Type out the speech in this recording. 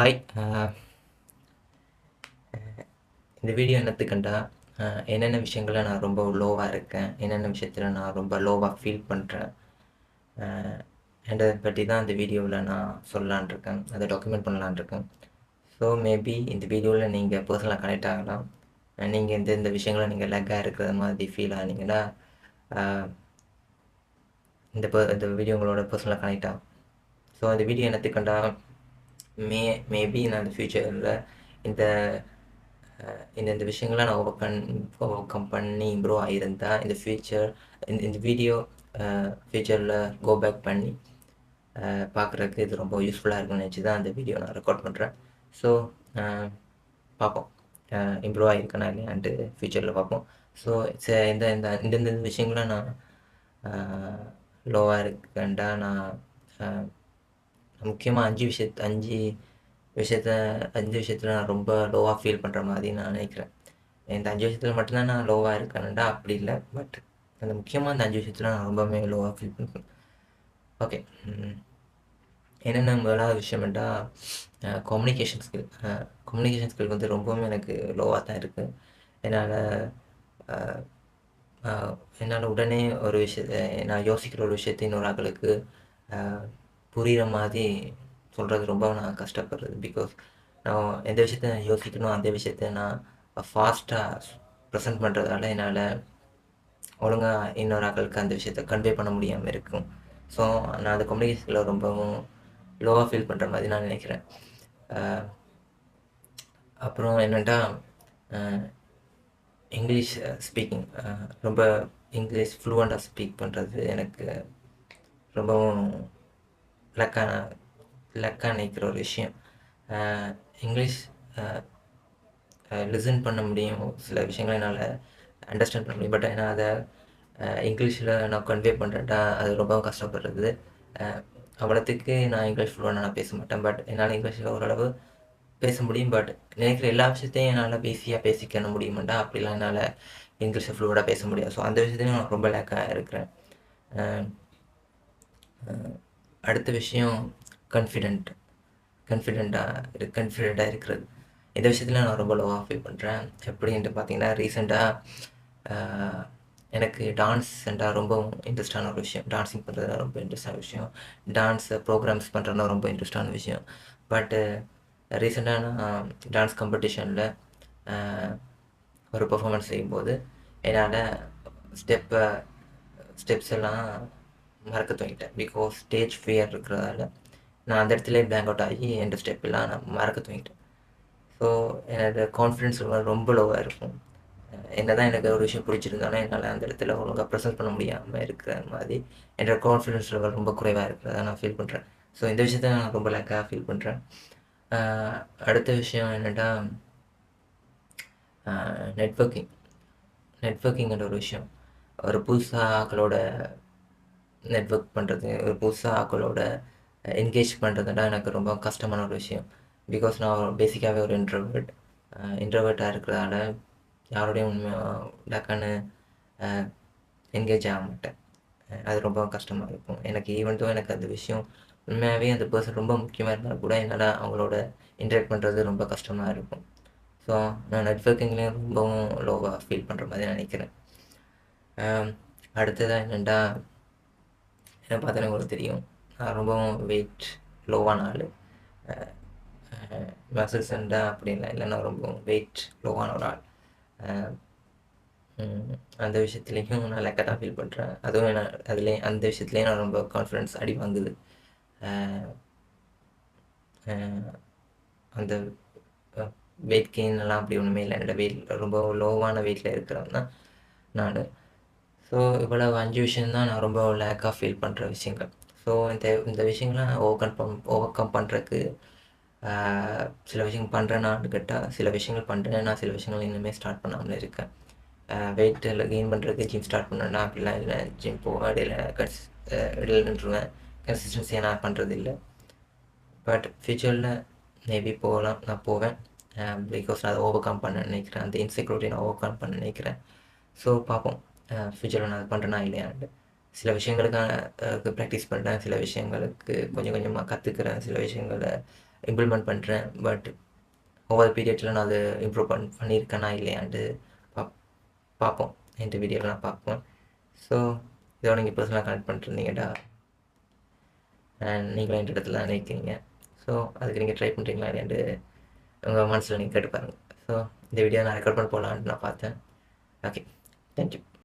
Hi. இந்த video என்னத்துக்குண்டா, என்னென்ன விஷயங்கள்ல நான் ரொம்ப லோவா இருக்கேன், என்னென்ன விஷயத்துல நான் ரொம்ப லோவா ஃபீல் பண்ணுறேன், அண்ட் அதை பற்றி தான் இந்த வீடியோவில் நான் சொல்லலான் இருக்கேன், அதை டாக்குமெண்ட் பண்ணலான் இருக்கேன். ஸோ மேபி இந்த வீடியோவில் நீங்கள் பர்சனலாக கனெக்ட் ஆகலாம். நீங்கள் இந்த விஷயங்களை நீங்கள் லெக்காக இருக்கிற மாதிரி ஃபீல் ஆனீங்கன்னா இந்த வீடியோ உங்களோட பர்சனலாக கனெக்ட் ஆகும். ஸோ இந்த வீடியோ என்னத்துக்குண்டா, மேபி நான் இந்த ஃப்யூச்சரில் இந்த இந்த விஷயங்களை நான் ஓவர் கம் பண்ணி இம்ப்ரூவ் ஆகியிருந்தால் இந்த வீடியோ ஃப்யூச்சரில் கோ பேக் பண்ணி பார்க்குறதுக்கு இது ரொம்ப யூஸ்ஃபுல்லாக இருக்குன்னு நினச்சி தான் அந்த வீடியோ நான் ரெக்கார்ட் பண்ணுறேன். ஸோ பார்ப்போம் இம்ப்ரூவ் ஆகிருக்கேனா இல்லையான்ட்டு ஃப்யூச்சரில் பார்ப்போம். ஸோ இந்த இந்த இந்த விஷயங்களை நான் லோவாக இருக்கேன்டா. நான் முக்கியமாக அஞ்சு விஷயத்தில் நான் ரொம்ப லோவாக ஃபீல் பண்ணுற மாதிரி நான் நினைக்கிறேன். இந்த 5 விஷயத்தில் மட்டும்தான் நான் லோவாக இருக்கேன்டா அப்படி இல்லை, பட் அந்த முக்கியமாக இந்த 5 விஷயத்தில் நான் ரொம்பவே லோவாக ஃபீல் பண்ணுறேன். ஓகே, என்னென்ன முதலாவது விஷயம்டா, கம்யூனிகேஷன் ஸ்கில் வந்து ரொம்பவுமே எனக்கு லோவாக தான் இருக்குது. என்னால் உடனே ஒரு விஷயத்தை நான் யோசிக்கிற ஒரு விஷயத்தை இன்னொரு ஆட்களுக்கு புரிகிற மாதிரி சொல்கிறது ரொம்ப நான் கஷ்டப்படுறது. பிகாஸ் நான் எந்த விஷயத்த நான் யோசிக்கணும் அந்த விஷயத்த நான் ஃபாஸ்ட்டாக ப்ரெசென்ட் பண்ணுறதால என்னால் ஒழுங்காக இன்னொரு ஆட்களுக்கு அந்த விஷயத்த கன்வே பண்ண முடியாமல் இருக்கும். ஸோ நான் அந்த கம்யூனிகேஷனில் ரொம்பவும் லோவாக ஃபீல் பண்ணுற மாதிரி நான் நினைக்கிறேன். அப்புறம் என்னென்னா, இங்கிலீஷ் ஸ்பீக்கிங், ரொம்ப இங்கிலீஷ் ஃப்ளூவெண்ட்டாக ஸ்பீக் பண்ணுறது எனக்கு ரொம்பவும் லக்காக நினைக்கிற ஒரு விஷயம். இங்கிலீஷ் லிசன் பண்ண முடியும், சில விஷயங்களை என்னால் அண்டர்ஸ்டாண்ட் பண்ண முடியும். பட் ஏன்னா அதை இங்கிலீஷில் நான் கன்வே பண்ணுறேன்டா அது ரொம்ப கஷ்டப்படுறது. அவ்வளோத்துக்கு நான் இங்கிலீஷ் ஃப்ளூவெண்ட்டாக நான் பேச மாட்டேன், பட் என்னால் இங்கிலீஷில் ஓரளவு பேச முடியும். பட் நினைக்கிற எல்லா விஷயத்தையும் என்னால் ஈஸியாக பேசிக்க முடியுமாண்டா, அப்படிலாம் என்னால் இங்கிலீஷை ஃப்ளூவெண்ட்டாக பேச முடியாது. ஸோ அந்த விஷயத்தையும் நான் ரொம்ப லேக்காக இருக்கிறேன். அடுத்த விஷயம் கான்ஃபிடெண்ட்டாக இருக்கிறது. இந்த விஷயத்தில் நான் ரொம்ப லோவாக ஃபீல் பண்ணுறேன். எப்படின்ட்டு பார்த்தீங்கன்னா, ரீசெண்டாக எனக்கு டான்ஸ் சென்றால் ரொம்ப இன்ட்ரெஸ்டான ஒரு விஷயம். டான்ஸிங் பண்ணுறது ரொம்ப இன்ட்ரெஸ்டான விஷயம். டான்ஸ் ப்ரோக்ராம்ஸ் பண்ணுறதுனா ரொம்ப இன்ட்ரெஸ்டான விஷயம். பட்டு ரீசெண்டாக நான் டான்ஸ் காம்படிஷனில் ஒரு பர்ஃபார்மன்ஸ் செய்யும்போது என்னால் ஸ்டெப்ஸ் எல்லாம் மறக்க துவங்கிட்டேன். பிகாஸ் ஸ்டேஜ் ஃபியர் இருக்கிறதால நான் அந்த இடத்துல பிளாங்க் அவுட் ஆகி எந்த ஸ்டெப்பெல்லாம் நான் மறக்க துவங்கிட்டேன். ஸோ என்னோட கான்ஃபிடென்ஸ் ரொம்ப லோவாக இருக்கும். என்ன தான் எனக்கு ஒரு விஷயம் பிடிச்சிருந்தாலும் என்னால் அந்த இடத்துல ஒழுங்காக ப்ரெசென்ட் பண்ண முடியாமல் இருக்கிற மாதிரி என்னோட கான்ஃபிடென்ஸ் லெவல் ரொம்ப குறைவாக இருக்கிறதா நான் ஃபீல் பண்ணுறேன். ஸோ இந்த விஷயத்த நான் ரொம்ப லேக்காக ஃபீல் பண்ணுறேன். அடுத்த விஷயம் என்னென்னா, நெட்வொர்க்கிங்கிற ஒரு விஷயம். ஒரு புதுசாக ஆக்களோட நெட்வொர்க் பண்ணுறது, ஒரு புதுசாக ஆக்களோட என்கேஜ் பண்ணுறதுனா எனக்கு ரொம்ப கஷ்டமான ஒரு விஷயம். பிகாஸ் நான் பேசிக்காகவே ஒரு இன்ட்ரோவர்ட்டாக இருக்கிறதால யாரோடையும் டக்குன்னு என்கேஜ் ஆக மாட்டேன். அது ரொம்ப கஷ்டமாக இருக்கும் எனக்கு. ஈவன் எனக்கு அந்த விஷயம் உண்மையாகவே அந்த பர்சன் ரொம்ப முக்கியமாக இருந்தால் கூட என்னால் அவங்களோட இன்ட்ராக்ட் பண்ணுறது ரொம்ப கஷ்டமாக இருக்கும். ஸோ நான் நெட்வொர்க்கிங்லேயும் ரொம்பவும் லோவாக ஃபீல் பண்ணுற மாதிரி நினைக்கிறேன். அடுத்ததாக என்னென்னா, என்ன பார்த்தாலே உங்களுக்கு தெரியும், நான் ரொம்பவும் வெயிட் லோவான ஆள். மசில்ஸ் இருந்தால் அப்படின்லாம் இல்லை, நான் ரொம்ப வெயிட் லோவான ஒரு ஆள். அந்த விஷயத்துலேயும் நான் லேக்காக தான் ஃபீல் பண்ணுறேன். அதுவும் நான் அந்த விஷயத்துலேயும் நான் ரொம்ப கான்ஃபிடென்ஸ் அடி வாங்குது. அந்த வெயிட் கெயின்லாம் அப்படி ஒன்றுமே இல்லை. என்னோடய வெயிட் ரொம்ப லோவான வெயிட்டில் இருக்கிறவன் தான் நான். ஸோ இவ்வளவு 5 விஷயந்தான் நான் ரொம்ப லேக்காக ஃபீல் பண்ணுற விஷயங்கள். ஸோ இந்த விஷயங்கள்லாம் நான் ஓவர் கம் பண்ணுறதுக்கு சில விஷயங்கள் பண்ணுறேன்னான்னு கேட்டால் சில விஷயங்கள் பண்ணுறேன். நான் சில விஷயங்கள் இன்னுமே ஸ்டார்ட் பண்ணாமல் இருக்கேன். வெயிட்டில் கெயின் பண்ணுறதுக்கு ஜிம் ஸ்டார்ட் பண்ணேன்னா அப்படிலாம் இல்லை. ஜிம் போவேன், இடையில நின்றுவேன். கன்சிஸ்டன்சியாக நான் பண்ணுறது இல்லை. பட் ஃப்யூச்சரில் மேபி நான் போவேன். பிகாஸ் நான் அதை ஓவர் கம் பண்ண நினைக்கிறேன். அந்த இன்செக்யூரிட்டி நான் ஓவர் கம் பண்ண நினைக்கிறேன். ஸோ பார்ப்போம் ஃப்யூச்சரில் நான் அது பண்ணுறேன்னா இல்லையான்ட்டு. சில விஷயங்களுக்கான ப்ராக்டிஸ் பண்ணுறேன், சில விஷயங்களுக்கு கொஞ்சம் கொஞ்சமாக கற்றுக்கிறேன், சில விஷயங்களை இம்ப்ளிமெண்ட் பண்ணுறேன். பட் ஒவ்வொரு பீரியட்ல நான் அது இம்ப்ரூவ் பண்ணியிருக்கேனா இல்லையான்ட்டு பாப் பார்ப்போம். இந்த வீடியோவில் நான் பார்ப்போம். ஸோ இதோட நீங்கள் பர்சனலாக கனெக்ட் பண்ணிட்டுருந்தீங்கடா அண்ட் நீங்களும் என் இடத்துல நினைக்கிறீங்க. ஸோ அதுக்கு நீங்கள் ட்ரை பண்ணுறீங்களா இல்லையாண்டு உங்கள் மனசில் நீங்கள் கேட்டு பாருங்கள். ஸோ இந்த வீடியோ நான் ரெக்கார்ட் பண்ண போகலான்ட்டு நான் பார்த்தேன். Okay, thank you.